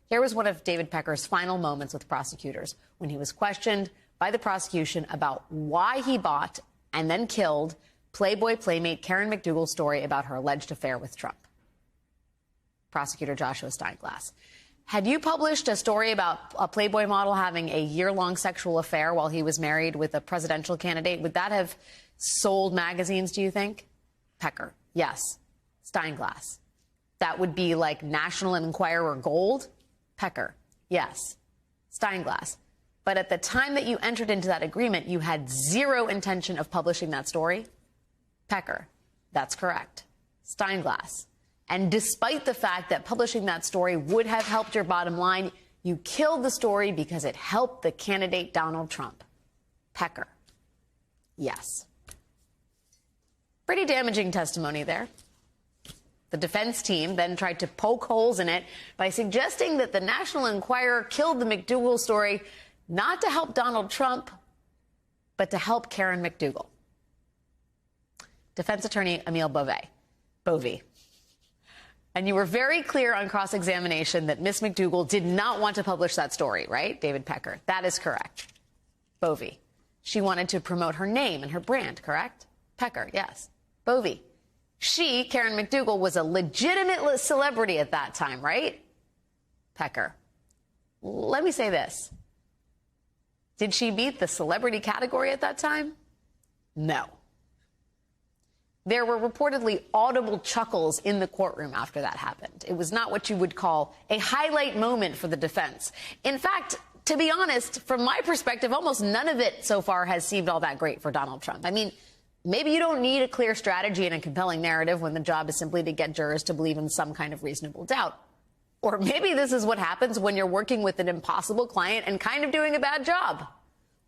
Here was one of David Pecker's final moments with prosecutors when he was questioned by the prosecution about why he bought and then killed Playboy playmate Karen McDougal's story about her alleged affair with Trump. Prosecutor Joshua Steinglass. Had you published a story about a Playboy model having a year-long sexual affair while he was married with a presidential candidate, would that have sold magazines, do you think? Pecker. Yes. Steinglass. That would be like National Enquirer gold? Pecker. Yes. Steinglass. But at the time that you entered into that agreement, you had zero intention of publishing that story? Pecker. That's correct. Steinglass. And despite the fact that publishing that story would have helped your bottom line, you killed the story because it helped the candidate Donald Trump. Pecker. Yes. Pretty damaging testimony there. The defense team then tried to poke holes in it by suggesting that the National Enquirer killed the McDougal story not to help Donald Trump, but to help Karen McDougal. Defense attorney Emile Bovey. And you were very clear on cross-examination that Miss McDougal did not want to publish that story, right, David Pecker? That is correct. Bovey. She wanted to promote her name and her brand, correct? Pecker, yes. Bovey. She, Karen McDougal, was a legitimate celebrity at that time, right? Pecker. Let me say this. Did she meet the celebrity category at that time? No. There were reportedly audible chuckles in the courtroom after that happened. It was not what you would call a highlight moment for the defense. In fact, to be honest, from my perspective, almost none of it so far has seemed all that great for Donald Trump. I mean, maybe you don't need a clear strategy and a compelling narrative when the job is simply to get jurors to believe in some kind of reasonable doubt. Or maybe this is what happens when you're working with an impossible client and kind of doing a bad job.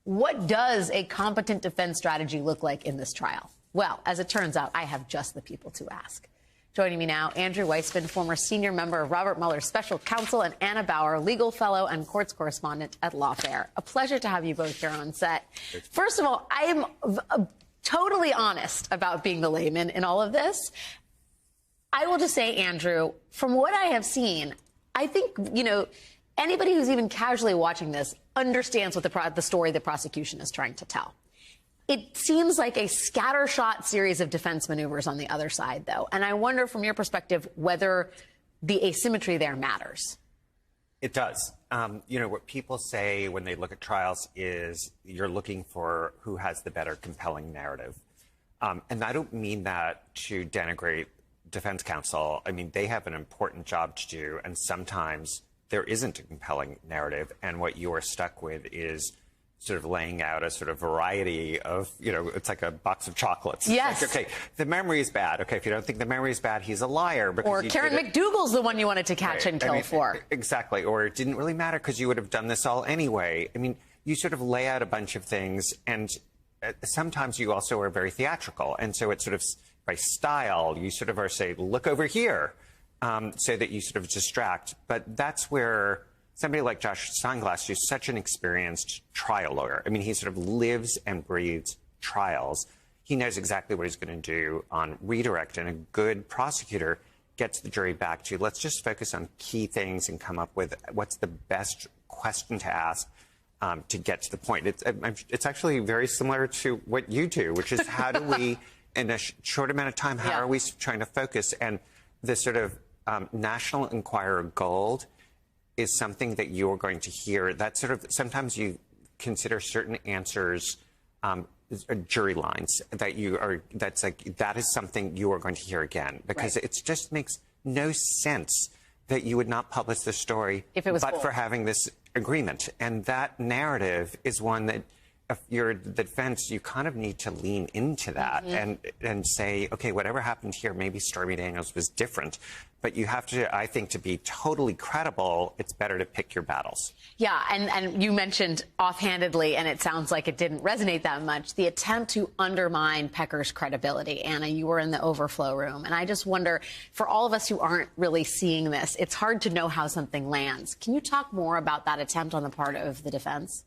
What does a competent defense strategy look like in this trial? Well, as it turns out, I have just the people to ask. Joining me now, Andrew Weissman, former senior member of Robert Mueller's special counsel, and Anna Bower, legal fellow and courts correspondent at Lawfare. A pleasure to have you both here on set. First of all, I am totally honest about being the layman in all of this. I will just say, Andrew, from what I have seen, I think, anybody who's even casually watching this understands what the story the prosecution is trying to tell. It seems like a scattershot series of defense maneuvers on the other side, though. And I wonder, from your perspective, whether the asymmetry there matters. It does. What people say when they look at trials is you're looking for who has the better compelling narrative. And I don't mean that to denigrate defense counsel. I mean, they have an important job to do, and sometimes there isn't a compelling narrative, and what you are stuck with is sort of laying out a sort of variety of, it's like a box of chocolates. Yes. Like, okay, the memory is bad. Okay, if you don't think the memory is bad, he's a liar. Or Karen McDougal's the one you wanted to catch and kill for. Exactly. Or it didn't really matter because you would have done this all anyway. I mean, you sort of lay out a bunch of things, and sometimes you also are very theatrical. And so it's sort of by style, you sort of are say, look over here, so that you sort of distract. But that's where somebody like Josh Steinglass, who's such an experienced trial lawyer. I mean, he sort of lives and breathes trials. He knows exactly what he's going to do on redirect, and a good prosecutor gets the jury back to, let's just focus on key things and come up with what's the best question to ask to get to the point. It's actually very similar to what you do, which is how do we, in a short amount of time, how are we trying to focus? And the sort of National Enquirer gold is something that you're going to hear. That sort of, sometimes you consider certain answers jury lines that is something you are going to hear again, because it just makes no sense that you would not publish the story if it was for having this agreement. And that narrative is one that, if you're the defense, you kind of need to lean into that and say, okay, whatever happened here, maybe Stormy Daniels was different. But you have to, I think, to be totally credible, it's better to pick your battles. Yeah, and you mentioned offhandedly, and it sounds like it didn't resonate that much, the attempt to undermine Pecker's credibility. Anna, you were in the overflow room. And I just wonder, for all of us who aren't really seeing this, it's hard to know how something lands. Can you talk more about that attempt on the part of the defense?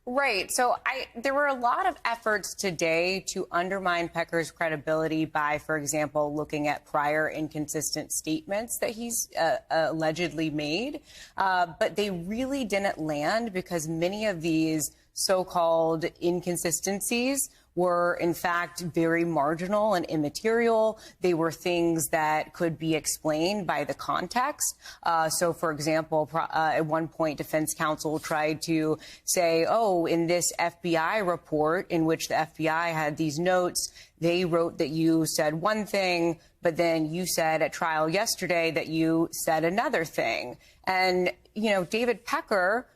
Right. So there were a lot of efforts today to undermine Pecker's credibility by, for example, looking at prior inconsistent statements that he's allegedly made. But they really didn't land because many of these so-called inconsistencies were, in fact, very marginal and immaterial. They were things that could be explained by the context. So, for example, at one point, defense counsel tried to say, oh, in this FBI report in which the FBI had these notes, they wrote that you said one thing, but then you said at trial yesterday that you said another thing. And, you know, David Pecker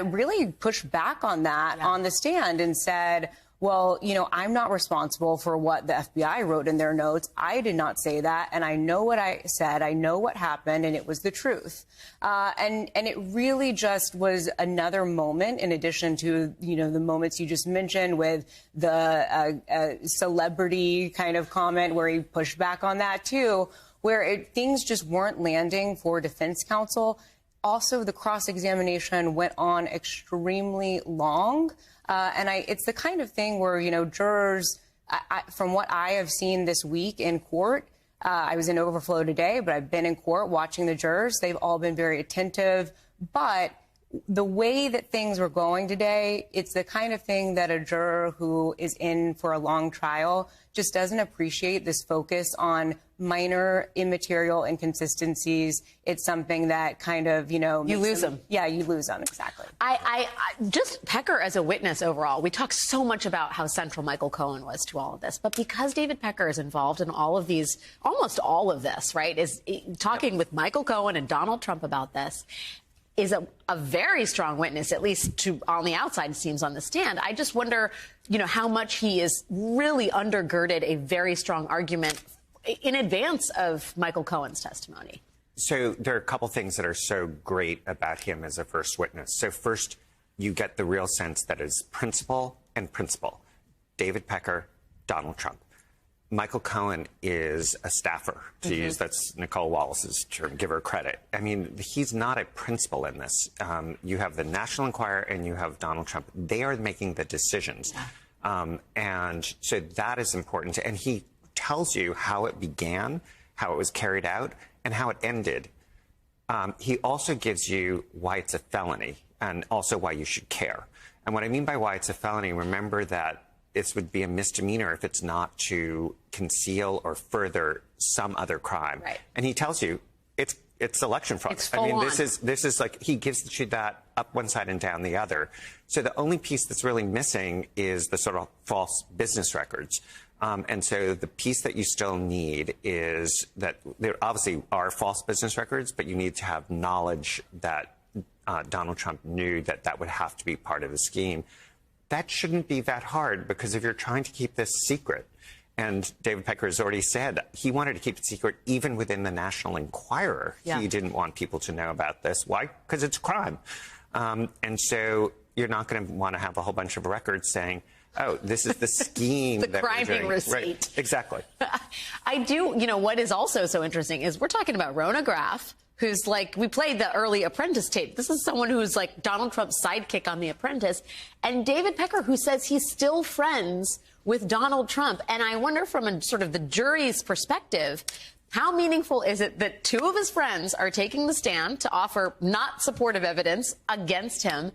really pushed back on that on the stand and said, well, you know, I'm not responsible for what the FBI wrote in their notes. I did not say that. And I know what I said. I know what happened. And it was the truth. And it really just was another moment, in addition to, you know, the moments you just mentioned with the celebrity kind of comment where he pushed back on that, too, where things just weren't landing for defense counsel. Also, the cross-examination went on extremely long. And it's the kind of thing where, you know, jurors, from what I have seen this week in court, I was in overflow today, but I've been in court watching the jurors. They've all been very attentive. But the way that things were going today, it's the kind of thing that a juror who is in for a long trial just doesn't appreciate, this focus on minor immaterial inconsistencies. It's something that kind of, you know, you lose them. Yeah, you lose them. Exactly. I just Pecker as a witness overall, we talk so much about how central Michael Cohen was to all of this, but because David Pecker is involved in all of these, almost all of this, right, is talking with Michael Cohen and Donald Trump about this, is a very strong witness, at least to on the outside, it seems, on the stand. I just wonder, you know, how much he is really undergirded a very strong argument in advance of Michael Cohen's testimony. So there are a couple things that are so great about him as a first witness. So first, you get the real sense that is principle and principle. David Pecker, Donald Trump. Michael Cohen is a staffer, to use, that's Nicole Wallace's term, give her credit. I mean, he's not a principal in this. You have the National Enquirer and you have Donald Trump. They are making the decisions. And so that is important. And he tells you how it began, how it was carried out, and how it ended. He also gives you why it's a felony and also why you should care. And what I mean by why it's a felony, remember that this would be a misdemeanor if it's not to conceal or further some other crime. Right. And he tells you it's election fraud. It's I mean, full this is like he gives you that up one side and down the other. So the only piece that's really missing is the sort of false business records. And so the piece that you still need is that there obviously are false business records, but you need to have knowledge that Donald Trump knew that that would have to be part of the scheme. That shouldn't be that hard, because if you're trying to keep this secret, and David Pecker has already said he wanted to keep it secret even within the National Enquirer. Yeah. He didn't want people to know about this. Why? Because it's a crime. And so you're not going to want to have a whole bunch of records saying, oh, this is the scheme. The that we're crime doing. receipt. Right. Exactly. I do, you know, what is also so interesting is we're talking about Rona Graff, who's like, we played the early Apprentice tape. This is someone who's like Donald Trump's sidekick on The Apprentice. And David Pecker, who says he's still friends with Donald Trump. And I wonder, from a sort of the jury's perspective, how meaningful is it that two of his friends are taking the stand to offer not supportive evidence against him?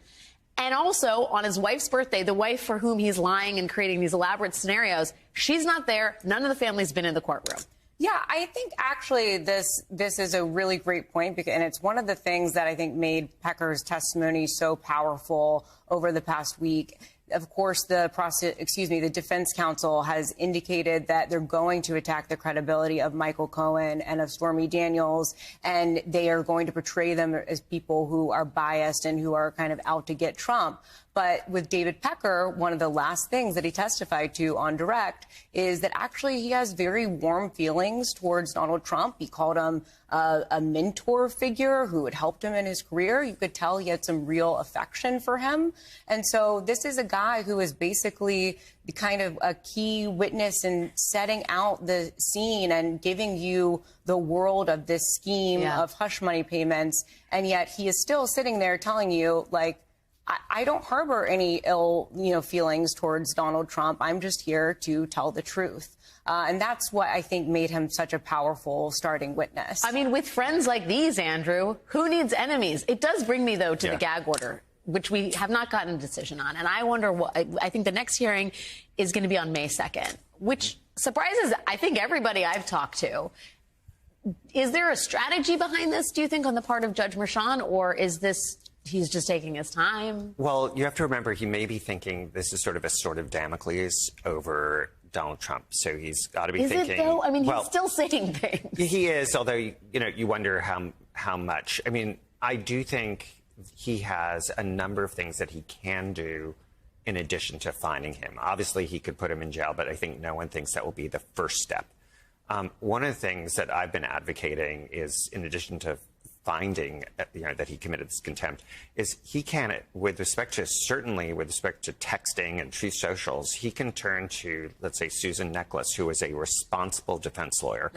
And also, on his wife's birthday, the wife for whom he's lying and creating these elaborate scenarios, she's not there. None of the family's been in the courtroom. Yeah, I think actually this is a really great point, because, and it's one of the things that I think made Pecker's testimony so powerful over the past week. Of course, the defense counsel has indicated that they're going to attack the credibility of Michael Cohen and of Stormy Daniels, and they are going to portray them as people who are biased and who are kind of out to get Trump. But with David Pecker, one of the last things that he testified to on direct is that actually he has very warm feelings towards Donald Trump. He called him a mentor figure who had helped him in his career. You could tell he had some real affection for him. And so this is a guy who is basically the kind of a key witness in setting out the scene and giving you the world of this scheme of hush money payments. And yet he is still sitting there telling you, like, I don't harbor any ill, feelings towards Donald Trump. I'm just here to tell the truth. And that's what I think made him such a powerful starting witness. I mean, with friends like these, Andrew, who needs enemies? It does bring me, though, to the gag order, which we have not gotten a decision on. And I wonder what, I think the next hearing is going to be on May 2nd, which surprises, I think, everybody I've talked to. Is there a strategy behind this, do you think, on the part of Judge Merchan, or is this he's just taking his time? Well, you have to remember he may be thinking this is sort of a sword of Damocles over Donald Trump. So he's got to be thinking. Is it, though? I mean, he's still saying things. He is, although, you wonder how much. I mean, I do think he has a number of things that he can do in addition to finding him. Obviously, he could put him in jail, but I think no one thinks that will be the first step. One of the things that I've been advocating is, in addition to finding that he committed this contempt, is he can, with respect to texting and Truth Socials, he can turn to, let's say, Susan Necheles, who is a responsible defense lawyer,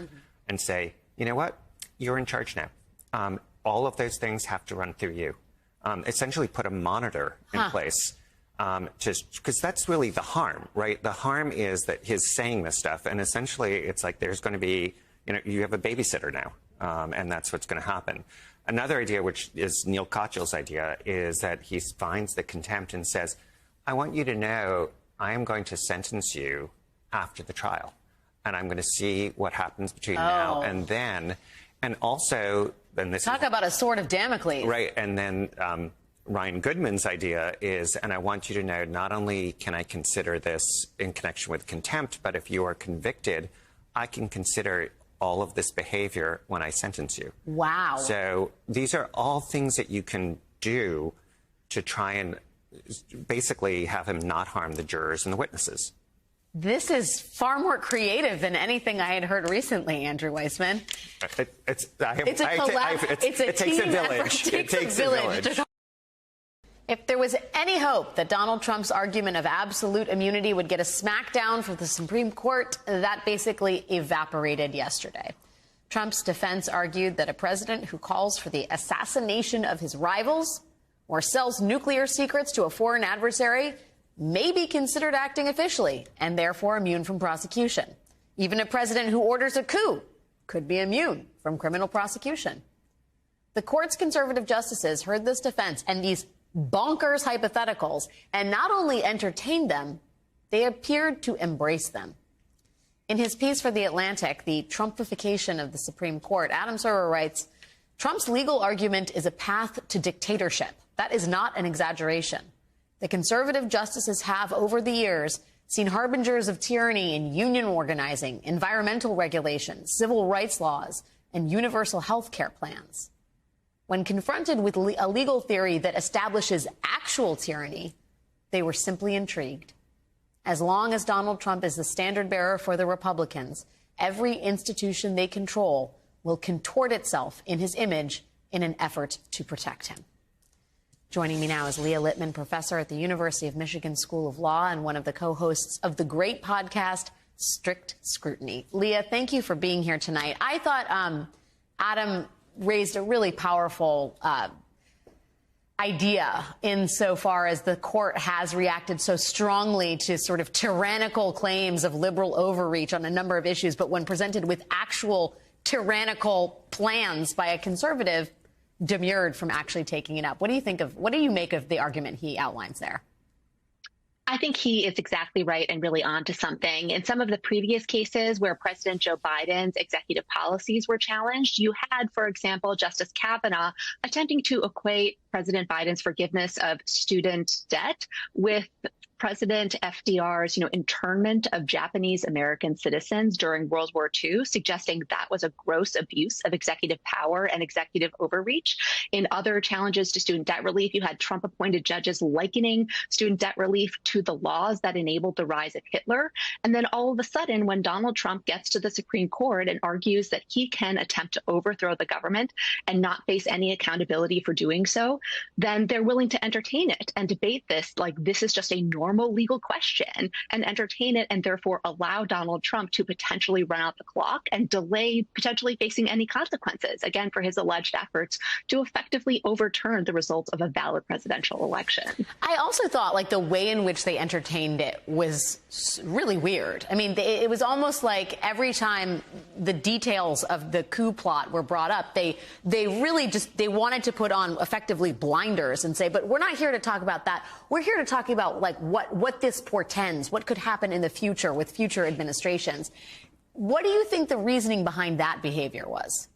and say, you know what, you're in charge now. All of those things have to run through you. Essentially put a monitor in place. Because that's really the harm, right? The harm is that his saying this stuff, and essentially it's like there's going to be, you have a babysitter now, and that's what's going to happen. Another idea, which is Neil Kochil's idea, is that he finds the contempt and says, I want you to know I am going to sentence you after the trial, and I'm going to see what happens between now and then. And also, then this talk about a sword of Damocles. Right, and then Ryan Goodman's idea is, and I want you to know, not only can I consider this in connection with contempt, but if you are convicted, I can consider all of this behavior when I sentence you. Wow. So these are all things that you can do to try and basically have him not harm the jurors and the witnesses. This is far more creative than anything I had heard recently, Andrew Weissman. It takes a village. It takes a village. If there was any hope that Donald Trump's argument of absolute immunity would get a smackdown from the Supreme Court, that basically evaporated yesterday. Trump's defense argued that a president who calls for the assassination of his rivals or sells nuclear secrets to a foreign adversary may be considered acting officially and therefore immune from prosecution. Even a president who orders a coup could be immune from criminal prosecution. The court's conservative justices heard this defense and these bonkers hypotheticals and not only entertained them, they appeared to embrace them. In his piece for The Atlantic, The Trumpification of the Supreme Court, Adam Serwer writes, Trump's legal argument is a path to dictatorship. That is not an exaggeration. The conservative justices have, over the years, seen harbingers of tyranny in union organizing, environmental regulations, civil rights laws, and universal health care plans. When confronted with a legal theory that establishes actual tyranny, they were simply intrigued. As long as Donald Trump is the standard bearer for the Republicans, every institution they control will contort itself in his image in an effort to protect him. Joining me now is Leah Littman, professor at the University of Michigan School of Law and one of the co-hosts of the great podcast, Strict Scrutiny. Leah, thank you for being here tonight. I thought Adam raised a really powerful idea insofar as the court has reacted so strongly to sort of tyrannical claims of liberal overreach on a number of issues, but when presented with actual tyrannical plans by a conservative, demurred from actually taking it up. What do you make of the argument he outlines there? I think he is exactly right and really onto something. In some of the previous cases where President Joe Biden's executive policies were challenged, you had, for example, Justice Kavanaugh attempting to equate President Biden's forgiveness of student debt with President FDR's, internment of Japanese American citizens during World War II, suggesting that was a gross abuse of executive power and executive overreach. In other challenges to student debt relief, you had Trump-appointed judges likening student debt relief to the laws that enabled the rise of Hitler. And then all of a sudden, when Donald Trump gets to the Supreme Court and argues that he can attempt to overthrow the government and not face any accountability for doing so, then they're willing to entertain it and debate this like this is just a normal normal legal question and entertain it, and therefore allow Donald Trump to potentially run out the clock and delay potentially facing any consequences, again, for his alleged efforts to effectively overturn the results of a valid presidential election. I also thought, like, the way in which they entertained it was really weird. I mean, it was almost like every time the details of the coup plot were brought up, they really just, they wanted to put on effectively blinders and say, but we're not here to talk about that. We're here to talk about, like, what this portends, what could happen in the future with future administrations. What do you think the reasoning behind that behavior was?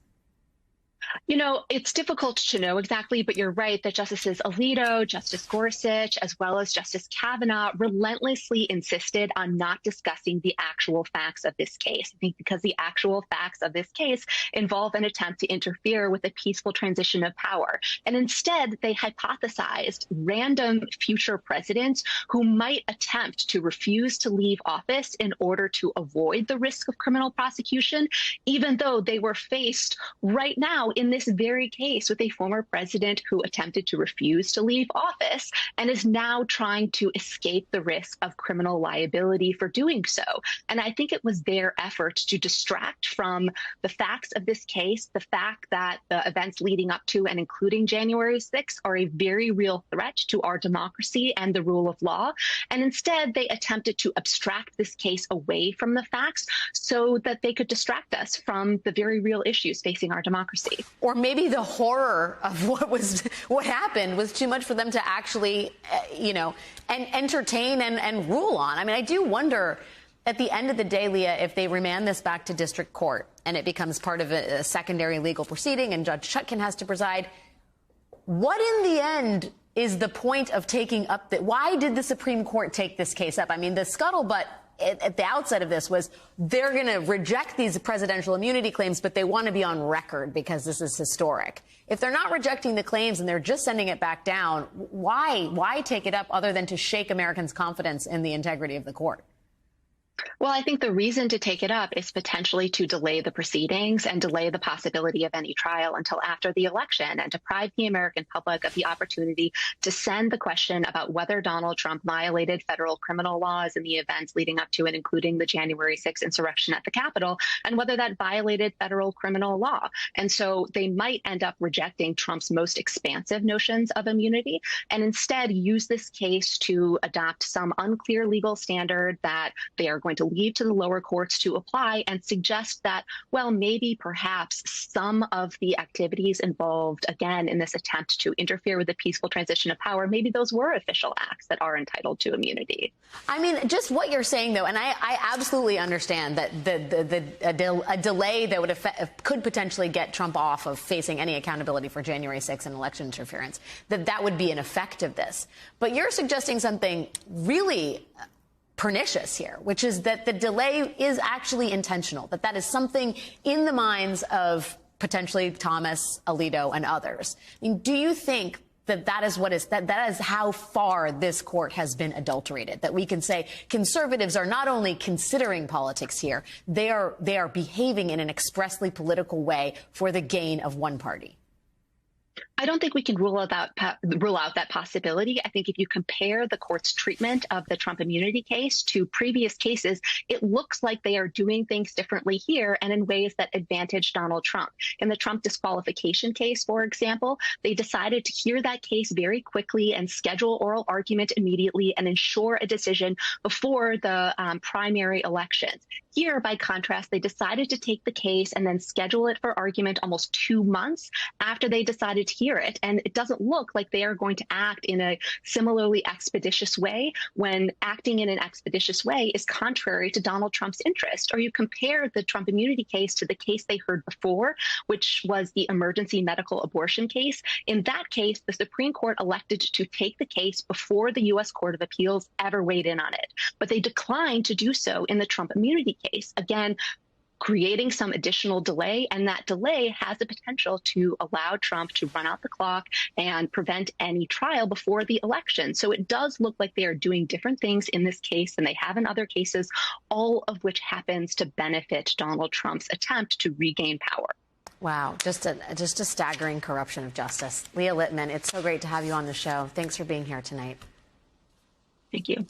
You know, it's difficult to know exactly, but you're right that Justices Alito, Justice Gorsuch, as well as Justice Kavanaugh relentlessly insisted on not discussing the actual facts of this case. I think because the actual facts of this case involve an attempt to interfere with a peaceful transition of power. And instead, they hypothesized random future presidents who might attempt to refuse to leave office in order to avoid the risk of criminal prosecution, even though they were faced right now in this very case with a former president who attempted to refuse to leave office and is now trying to escape the risk of criminal liability for doing so. And I think it was their effort to distract from the facts of this case, the fact that the events leading up to and including January 6th are a very real threat to our democracy and the rule of law. And instead, they attempted to abstract this case away from the facts so that they could distract us from the very real issues facing our democracy. Or maybe the horror of what happened was too much for them to actually, and entertain and rule on. I mean, I do wonder, at the end of the day, Leah, if they remand this back to district court and it becomes part of a secondary legal proceeding and Judge Chutkan has to preside, what in the end is the point of taking up why did the Supreme Court take this case up? I mean, the scuttlebutt at the outset of this was they're going to reject these presidential immunity claims, but they want to be on record because this is historic. If they're not rejecting the claims and they're just sending it back down, why take it up other than to shake Americans' confidence in the integrity of the court? Well, I think the reason to take it up is potentially to delay the proceedings and delay the possibility of any trial until after the election and deprive the American public of the opportunity to send the question about whether Donald Trump violated federal criminal laws in the events leading up to and including the January 6th insurrection at the Capitol and whether that violated federal criminal law. And so they might end up rejecting Trump's most expansive notions of immunity and instead use this case to adopt some unclear legal standard that they are going to leave to the lower courts to apply and suggest that, well, maybe perhaps some of the activities involved, again, in this attempt to interfere with the peaceful transition of power, maybe those were official acts that are entitled to immunity. I mean, just what you're saying, though, and I absolutely understand that a delay that could potentially get Trump off of facing any accountability for January 6th and election interference, that would be an effect of this. But you're suggesting something really pernicious here, which is that the delay is actually intentional, that is something in the minds of potentially Thomas, Alito, and others. I mean, do you think that is how far this court has been adulterated, that we can say conservatives are not only considering politics here, they are behaving in an expressly political way for the gain of one party? I don't think we can rule out that possibility. I think if you compare the court's treatment of the Trump immunity case to previous cases, it looks like they are doing things differently here and in ways that advantage Donald Trump. In the Trump disqualification case, for example, they decided to hear that case very quickly and schedule oral argument immediately and ensure a decision before the primary elections. Here, by contrast, they decided to take the case and then schedule it for argument almost 2 months after they decided to hear it. And it doesn't look like they are going to act in a similarly expeditious way when acting in an expeditious way is contrary to Donald Trump's interest. Or you compare the Trump immunity case to the case they heard before, which was the emergency medical abortion case. In that case, the Supreme Court elected to take the case before the U.S. Court of Appeals ever weighed in on it. But they declined to do so in the Trump immunity case. Again, creating some additional delay, and that delay has the potential to allow Trump to run out the clock and prevent any trial before the election. So it does look like they are doing different things in this case than they have in other cases, all of which happens to benefit Donald Trump's attempt to regain power. Wow, just a staggering corruption of justice. Leah Littman, it's so great to have you on the show. Thanks for being here tonight. Thank you.